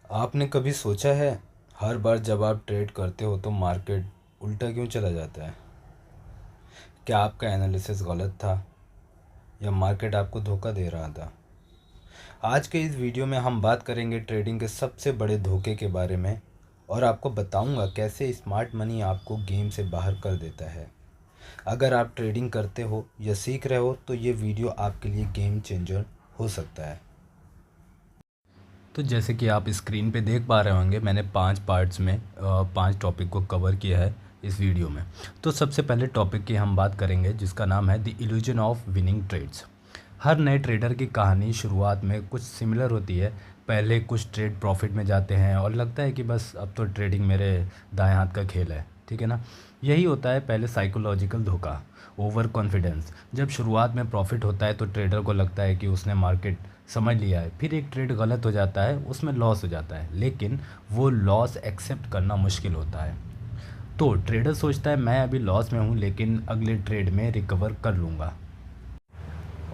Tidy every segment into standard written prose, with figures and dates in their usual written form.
आपने कभी सोचा है हर बार जब आप ट्रेड करते हो तो मार्केट उल्टा क्यों चला जाता है? क्या आपका एनालिसिस गलत था या मार्केट आपको धोखा दे रहा था? आज के इस वीडियो में हम बात करेंगे ट्रेडिंग के सबसे बड़े धोखे के बारे में और आपको बताऊंगा कैसे स्मार्ट मनी आपको गेम से बाहर कर देता है। अगर आप ट्रेडिंग करते हो या सीख रहे हो तो ये वीडियो आपके लिए गेम चेंजर हो सकता है। तो जैसे कि आप स्क्रीन पे देख पा रहे होंगे, मैंने 5 पार्ट्स में 5 टॉपिक को कवर किया है इस वीडियो में। तो सबसे पहले टॉपिक की हम बात करेंगे जिसका नाम है the illusion of winning trades. हर नए ट्रेडर की कहानी शुरुआत में कुछ सिमिलर होती है। पहले कुछ ट्रेड प्रॉफिट में जाते हैं और लगता है कि बस अब तो ट्रेडिंग मेरे दाएं हाथ का खेल है, ठीक है ना। यही होता है पहले साइकोलॉजिकल धोखा, ओवर कॉन्फिडेंस। जब शुरुआत में प्रॉफिट होता है तो ट्रेडर को लगता है कि उसने मार्केट समझ लिया है। फिर एक ट्रेड गलत हो जाता है, उसमें लॉस हो जाता है, लेकिन वो लॉस एक्सेप्ट करना मुश्किल होता है। तो ट्रेडर सोचता है मैं अभी लॉस में हूँ लेकिन अगले ट्रेड में रिकवर कर लूँगा।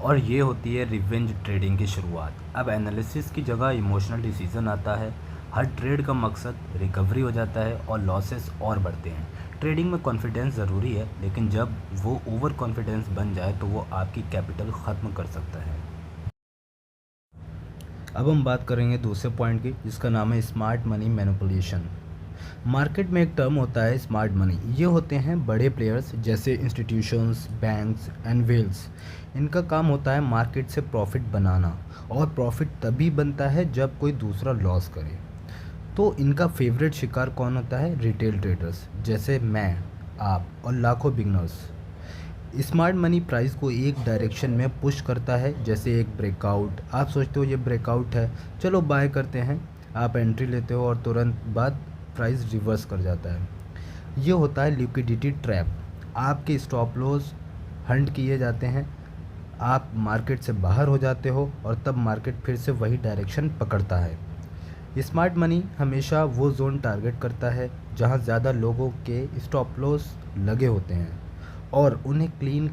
और ये होती है रिवेंज ट्रेडिंग की शुरुआत। अब एनालिसिस की जगह इमोशनल डिसीजन आता है। हर ट्रेड का मकसद रिकवरी हो जाता है और लॉसेस और बढ़ते हैं। ट्रेडिंग में कॉन्फिडेंस ज़रूरी है, लेकिन जब वो ओवर कॉन्फिडेंस बन जाए तो वो आपकी कैपिटल ख़त्म कर सकता है। अब हम बात करेंगे दूसरे पॉइंट की जिसका नाम है स्मार्ट मनी मैनिपुलेशन। मार्केट में एक टर्म होता है स्मार्ट मनी। ये होते हैं बड़े प्लेयर्स जैसे इंस्टीट्यूशंस, बैंक्स एंड वेल्स। इनका काम होता है मार्केट से प्रॉफिट बनाना, और प्रॉफिट तभी बनता है जब कोई दूसरा लॉस करे। तो इनका फेवरेट शिकार कौन होता है? रिटेल ट्रेडर्स जैसे मैं, आप और लाखों बिगनर्स। स्मार्ट मनी प्राइस को एक डायरेक्शन में पुश करता है, जैसे एक ब्रेकआउट। आप सोचते हो ये ब्रेकआउट है, चलो बाय करते हैं। आप एंट्री लेते हो और तुरंत बाद प्राइस रिवर्स कर जाता है। ये होता है लिक्विडिटी ट्रैप। आपके स्टॉप लॉस हंट किए जाते हैं, आप मार्केट से बाहर हो जाते हो और तब मार्केट फिर से वही डायरेक्शन पकड़ता है। स्मार्ट मनी हमेशा वो जोन टारगेट करता है जहां ज़्यादा लोगों के स्टॉप लॉस लगे होते हैं, और उन्हें क्लीन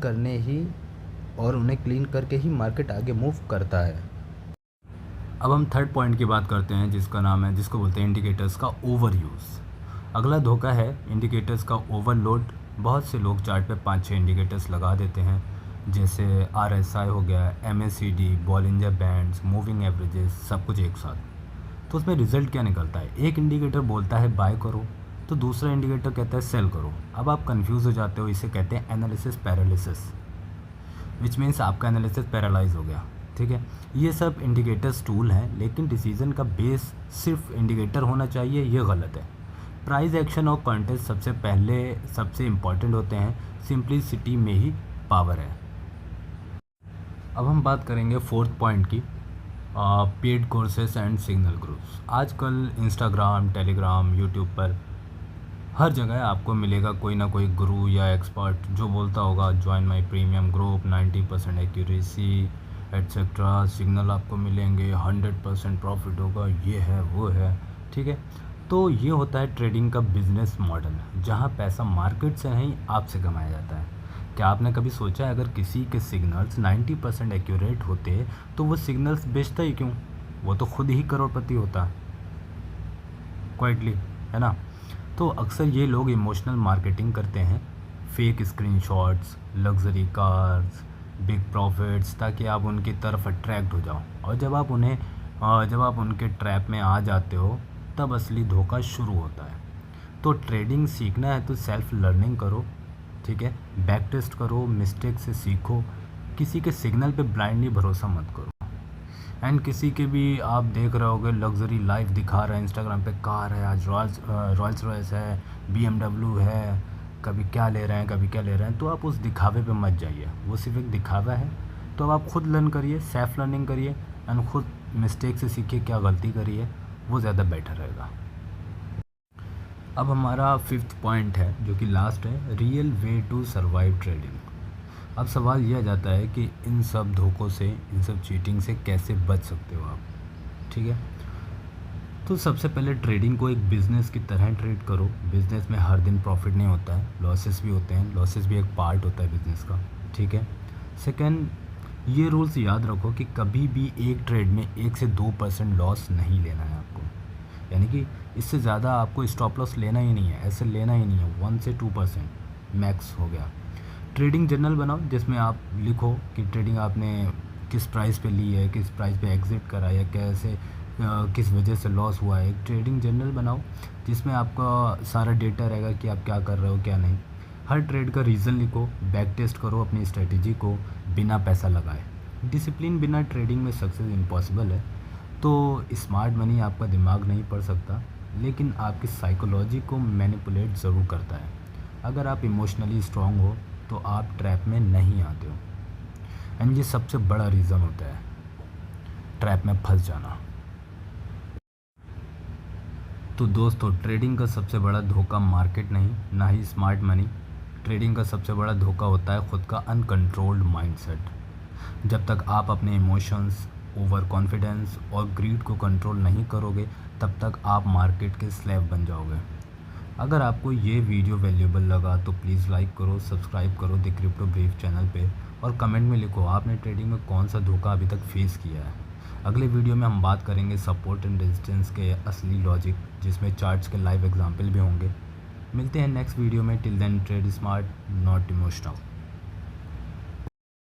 करके ही मार्केट आगे मूव करता है। अब हम थर्ड पॉइंट की बात करते हैं जिसको बोलते हैं इंडिकेटर्स का ओवर यूज़। अगला धोखा है इंडिकेटर्स का ओवरलोड। बहुत से लोग चार्ट पे 5-6 इंडिकेटर्स लगा देते हैं, जैसे RSI हो गया, MACD, Bollinger bands, moving averages, सब कुछ एक साथ। तो उसमें रिज़ल्ट क्या निकलता है? एक इंडिकेटर बोलता है बाय करो तो दूसरा इंडिकेटर कहता है सेल करो। अब आप कंफ्यूज हो जाते हो। इसे कहते हैं एनालिसिस पैरालिसिस, विच मीन्स आपका एनालिसिस पैरालाइज हो गया, ठीक है। ये सब इंडिकेटर्स टूल हैं, लेकिन डिसीजन का बेस सिर्फ इंडिकेटर होना चाहिए, ये गलत है। प्राइस एक्शन और कॉन्टेस्ट सबसे इम्पॉर्टेंट होते हैं। सिंप्लिसिटी में ही पावर है। अब हम बात करेंगे फोर्थ पॉइंट की, paid courses and signal groups. आजकल इंस्टाग्राम, टेलीग्राम, यूट्यूब पर हर जगह आपको मिलेगा कोई ना कोई गुरु या एक्सपर्ट जो बोलता होगा join my premium group, 90% accuracy etcetera, signal आपको मिलेंगे, 100% प्रॉफिट होगा, ये है वो है, ठीक है। तो ये होता है ट्रेडिंग का बिजनेस मॉडल, जहाँ पैसा मार्केट से नहीं आपसे कमाया जाता है। क्या आपने कभी सोचा है अगर किसी के सिग्नल्स 90% एक्यूरेट होते तो वो सिग्नल्स बेचता ही क्यों? वो तो खुद ही करोड़पति होता क्वाइटली, है ना। तो अक्सर ये लोग इमोशनल मार्केटिंग करते हैं, fake screenshots, luxury cars, big profits, ताकि आप उनकी तरफ अट्रैक्ट हो जाओ। और जब आप उनके ट्रैप में आ जाते हो तब असली धोखा शुरू होता है। तो ट्रेडिंग सीखना है तो सेल्फ लर्निंग करो, ठीक है। बैक टेस्ट करो, मिस्टेक से सीखो। किसी के सिग्नल पे ब्लाइंडली भरोसा मत करो। एंड किसी के भी आप देख रहे होगे लग्जरी लाइफ दिखा रहे हैं इंस्टाग्राम पे, कार है, आज रॉयल्स रॉयस है, BMW है, कभी क्या ले रहे हैं कभी क्या ले रहे हैं, तो आप उस दिखावे पे मत जाइए। वो सिर्फ एक दिखावा है। तो अब आप खुद लर्न करिए, सेल्फ लर्निंग करिए एंड खुद मिस्टेक से सीखिए, क्या गलती करिए, वो ज़्यादा बेटर रहेगा। अब हमारा फिफ्थ पॉइंट है जो कि लास्ट है, real way to survive trading. अब सवाल यह आ जाता है कि इन सब धोखों से, इन सब चीटिंग से कैसे बच सकते हो आप, ठीक है। तो सबसे पहले ट्रेडिंग को एक बिज़नेस की तरह ट्रेड करो। बिज़नेस में हर दिन प्रॉफिट नहीं होता है, लॉसेस भी होते हैं। लॉसेस भी एक पार्ट होता है बिज़नेस का, ठीक है। सेकंड, ये रूल्स याद रखो कि कभी भी एक ट्रेड में 1 से 2% लॉस नहीं लेना है आपको। यानी कि इससे ज़्यादा आपको स्टॉप लॉस लेना ही नहीं है, ऐसे लेना ही नहीं है। 1 से 2% मैक्स हो गया। ट्रेडिंग जर्नल बनाओ जिसमें आप लिखो कि ट्रेडिंग आपने किस प्राइस पे ली है, किस प्राइस पे एग्ज़िट करा या कैसे किस वजह से लॉस हुआ है। एक ट्रेडिंग जर्नल बनाओ जिसमें आपका सारा डेटा रहेगा कि आप क्या कर रहे हो क्या नहीं। हर ट्रेड का रीज़न लिखो, बैक टेस्ट करो अपनी स्ट्रेटजी को बिना पैसा लगाए। डिसिप्लिन बिना ट्रेडिंग में सक्सेस इम्पॉसिबल है। तो स्मार्ट मनी आपका दिमाग नहीं पढ़ सकता, लेकिन आपकी साइकोलॉजी को मैनिपुलेट ज़रूर करता है। अगर आप इमोशनली स्ट्रांग हो तो आप ट्रैप में नहीं आते हो, एंड ये सबसे बड़ा रीज़न होता है ट्रैप में फंस जाना। तो दोस्तों, ट्रेडिंग का सबसे बड़ा धोखा मार्केट नहीं, ना ही स्मार्ट मनी। ट्रेडिंग का सबसे बड़ा धोखा होता है खुद का अनकंट्रोल्ड माइंडसेट। जब तक आप अपने इमोशंस, ओवर कॉन्फिडेंस और ग्रीड को कंट्रोल नहीं करोगे, तब तक आप मार्केट के स्लेव बन जाओगे। अगर आपको ये वीडियो वैल्यूएबल लगा तो प्लीज़ लाइक करो, सब्सक्राइब करो द क्रिप्टो ब्रीफ चैनल पे, और कमेंट में लिखो आपने ट्रेडिंग में कौन सा धोखा अभी तक फेस किया है। अगले वीडियो में हम बात करेंगे सपोर्ट एंड रेजिस्टेंस के असली लॉजिक, जिसमें चार्ट्स के लाइव एग्जांपल भी होंगे। मिलते हैं नेक्स्ट वीडियो में। Till then trade smart, not emotional.